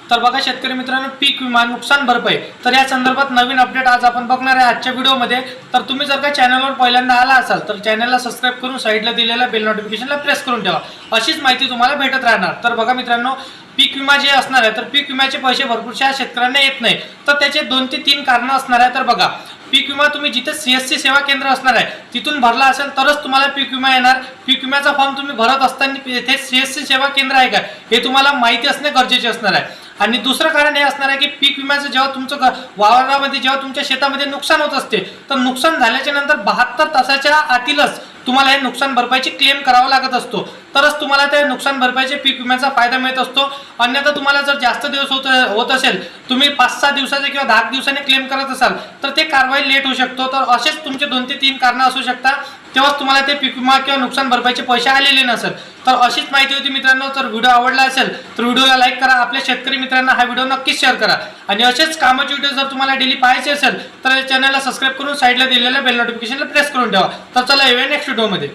तर बघा शेतकरी मित्रांनो, पीक विमा नुकसान भरपाई तर या संदर्भात नवीन अपडेट आज आपण बघणार आहे आजच्या व्हिडिओमध्ये। तर तुम्ही जर का चॅनलवर पहिल्यांदा आला असाल तर चॅनलला सबस्क्राइब करून साईडला दिलेल्या बेल नोटिफिकेशनला प्रेस करून ठेवा, अशीच माहिती तुम्हाला भेटत राहणार। तर बघा मित्रांनो, पीक विमा जे असणार आहे तर पीक विम्याचे पैसे भरपूरशा शेतकऱ्यांना येत नाही, तर त्याचे 2 ते 3 कारण असणार आहे। तर बघा, पीक विमा तुम्ही जिथे सीएससी सेवा केंद्र असणार आहे तिथून भरला असेल तरच तुम्हाला पीक विमा येणार। पीक विम्याचा फॉर्म तुम्ही भरत असताना येथे सीएससी सेवा केंद्र आहे का हे तुम्हाला माहिती असणे गरजेचे असणार आहे। आणि दुसरं कारण हे असणार आहे की पीक विम्याचं जेव्हा तुमचं वावरामध्ये जेव्हा तुमच्या शेतामध्ये नुकसान होत असते तर नुकसान झाल्याच्या नंतर 72 तासाच्या आतीलच तुम्हाला हे नुकसान भरपाईची क्लेम करावा लागत असतो, तरच तुम्हाला ते नुकसान भरपाईचे पीक विम्याचा फायदा मिळत असतो। अन्यथा तुम्हाला जर जास्त दिवस होत असेल, तुम्ही 5-6 दिवसाचे किंवा 10 दिवसांनी क्लेम करत असाल तर ते कारवाई लेट होऊ शकतो। तर असेच तुमचे 2 ते 3 कारण असू शकतात, तेव्हाच तुम्हाला ते पीक विमा किंवा नुकसान भरपाईचे पैसे आलेले नसेल। तर अशीच माहिती होती मित्रांनो। तर व्हिडिओ आवडला असेल तर व्हिडिओला लाईक करा, आपल्या शेतकरी मित्रांना हा व्हिडिओ नक्कीच शेअर करा आणि असेच कामाचे व्हिडिओ जर तुम्हाला डेली पाहायचे असेल तर चॅनलला सबस्क्राइब करून साईडला दिलेल्या बेल नोटिफिकेशनला प्रेस करून ठेवा। तर चला येऊया नेक्स्ट व्हिडिओमध्ये।